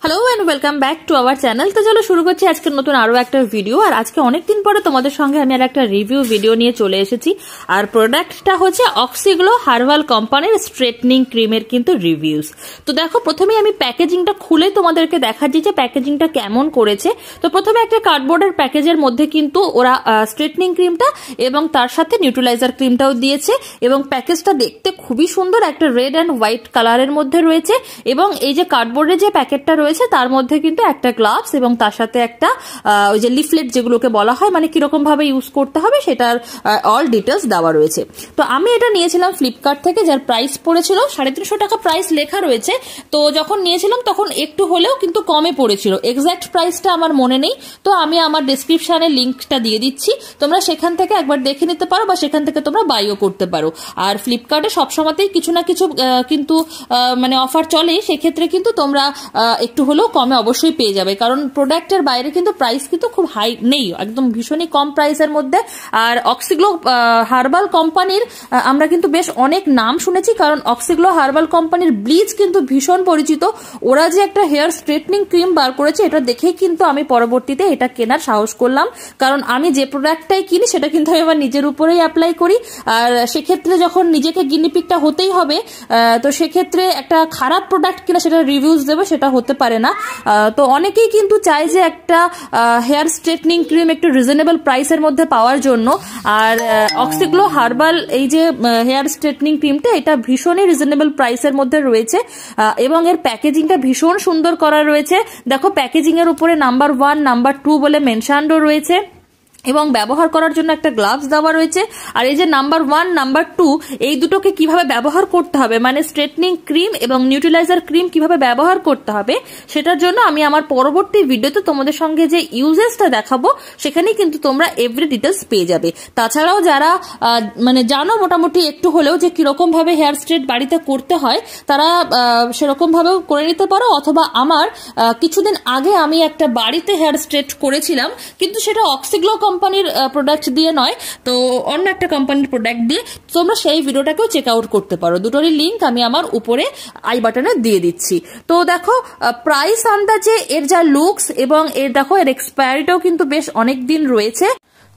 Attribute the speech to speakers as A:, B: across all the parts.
A: Hello and welcome back to our channel. तो चलो शुरू करছি আজকের নতুন আরো একটা ভিডিও। আর আজকে অনেক দিন পরে তোমাদের সঙ্গে আমি আর একটা রিভিউ ভিডিও নিয়ে চলে এসেছি। আর প্রোডাক্টটা হচ্ছে অক্সিগ্লো হার্বাল কোম্পানির স্ট্রেটনিং ক্রিমের কিন্তু রিভিউস। তো দেখো প্রথমেই আমি প্যাকেজিংটা খুলে তোমাদেরকে দেখাচ্ছি যে প্যাকেজিংটা কেমন করেছে। তো প্রথমে একটা কার্ডবোর্ডের প্যাকেজের মধ্যে কিন্তু ওরা স্ট্রেটনিং ক্রিমটা এবং তার সাথে নিউট্রালাইজার ক্রিমটাও দিয়েছে এবং প্যাকেজটা দেখতে খুবই সুন্দর, একটা রেড অ্যান্ড হোয়াইট কালারের মধ্যে রয়েছে। এবং এই যে কার্ডবোর্ডের যে প্যাকেটটা রয়েছে তার মধ্যে কিন্তু একটা গ্লাভস এবং তার সাথে একটা ওই যে লিফলেট যেগুলোকে বলা হয়, মানে কিরকম ভাবে ইউজ করতে হবে সেটার অল ডিটেলস দেওয়া রয়েছে। তো আমি এটা নিয়েছিলাম ফ্লিপকার্ট থেকে, যার প্রাইস পড়েছিল 350 টাকা প্রাইস লেখা রয়েছে। তো যখন নিয়েছিলাম তখন একটু হলেও কিন্তু কমে পড়েছিল, এক্সাক্ট প্রাইসটা আমার মনে নেই। তো আমি আমার ডেসক্রিপশনে লিঙ্কটা দিয়ে দিচ্ছি, তোমরা সেখান থেকে একবার দেখে নিতে পারো বা সেখান থেকে তোমরা বাইও করতে পারো। আর ফ্লিপকার্টে সবসময়তেই কিছু না কিছু কিন্তু মানে অফার চলে, সেক্ষেত্রে কিন্তু তোমরা একটু হলেও কমে অবশ্যই পেয়ে যাবে, কারণ প্রোডাক্টের বাইরে কিন্তু প্রাইস কিন্তু খুব হাই নেই, একদম ভীষণই কম প্রাইসের মধ্যে। আর অক্সিগ্লো হার্বাল কোম্পানির আমরা কিন্তু বেশ অনেক নাম শুনেছি, কারণ অক্সিগ্লো হার্বাল কোম্পানির ব্লিচ কিন্তু ভীষণ পরিচিত। ওরা যে একটা হেয়ার স্ট্রেটনিং ক্রিম বার করেছে এটা দেখেই কিন্তু আমি পরবর্তীতে এটা কেনার সাহস করলাম, কারণ আমি যে প্রোডাক্টটাই কিনি সেটা কিন্তু আমি আমার নিজের উপরেই অ্যাপ্লাই করি। আর সেক্ষেত্রে যখন নিজেকে গিনিপিকটা হতেই হবে, তো সেক্ষেত্রে একটা খারাপ প্রোডাক্ট কিনা সেটা রিভিউজ দেবে সেটা হতে পারে না। তো অনেকেই কিন্তু চায় যে একটা হেয়ার স্ট্রেটনিং ক্রিম একটু রিজনেবল প্রাইসের মধ্যে পাওয়ার জন্য। আর অক্সিগ্লো হার্বাল এই যে হেয়ার স্ট্রেটনিং ক্রিমটা এটা ভীষণই রিজনেবল প্রাইসের মধ্যে রয়েছে এবং এর প্যাকেজিংটা ভীষণ সুন্দর করা রয়েছে। দেখো প্যাকেজিং এর উপরে নাম্বার 1 নাম্বার 2 বলে মেনশনও রয়েছে এবং ব্যবহার করার জন্য একটা গ্লাভস দেওয়া রয়েছে। আর এই যে নাম্বার 1 নাম্বার 2 এই দুটোকে কিভাবে ব্যবহার করতে হবে, মানে স্ট্রেটনিং ক্রিম এবং নিউট্রালাইজার ক্রিম কিভাবে ব্যবহার করতে হবে সেটার জন্য আমি আমার পরবর্তী ভিডিওতে তোমাদের সঙ্গে যে ইউজেসটা দেখাবো সেখানেই কিন্তু তোমরা এভরি ডিটেলস পেয়ে যাবে। তাছাড়াও যারা মানে জানো মোটামুটি একটু হলেও যে কিরকম ভাবে হেয়ার স্ট্রেট বাড়িতে করতে হয় তারা সেরকম ভাবেও করে নিতে পারো, অথবা আমার কিছুদিন আগে আমি একটা বাড়িতে হেয়ার স্ট্রেট করেছিলাম, কিন্তু সেটা অক্সিগ্লো কোম্পানির প্রোডাক্ট দিয়ে নয়, তো অন্য একটা কোম্পানির প্রোডাক্ট দিয়ে। তোমরা সেই ভিডিওটাকেও চেক আউট করতে পারো, দুটোরই লিঙ্ক আমি আমার উপরে আই বাটনে দিয়ে দিচ্ছি। তো দেখো প্রাইস আন্দাজে এর যা লুকস এবং এর দেখো এর এক্সপায়ারিটাও কিন্তু বেশ অনেক দিন রয়েছে।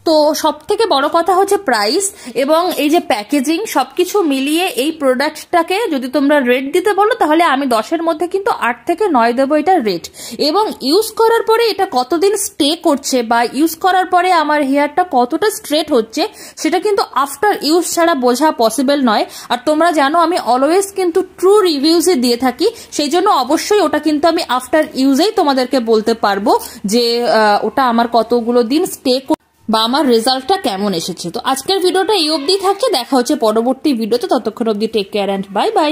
A: তো সব থেকে বড় কথা হচ্ছে প্রাইস এবং এই যে প্যাকেজিং সবকিছু মিলিয়ে এই প্রোডাক্টটাকে যদি তোমরা রেট দিতে বলো তাহলে আমি 10-এর মধ্যে কিন্তু 8 থেকে 9 দেবো এটা রেট। এবং ইউজ করার পরে এটা কতদিন স্টে করছে বা ইউজ করার পরে আমার হেয়ারটা কতটা স্ট্রেট হচ্ছে সেটা কিন্তু আফটার ইউজ ছাড়া বোঝা পসিবল নয়। আর তোমরা জানো আমি অলওয়েজ কিন্তু ট্রু রিভিউজে দিয়ে থাকি, সেই জন্য অবশ্যই ওটা কিন্তু আমি আফটার ইউজেই তোমাদেরকে বলতে পারবো যে ওটা আমার কতগুলো দিন স্টে বা আমার রেজাল্টটা কেমন এসেছে। তো আজকের ভিডিওটা এই অবধি থাকছে, দেখা হচ্ছে পরবর্তী ভিডিওতে, ততক্ষণ অবধি take care and bye by.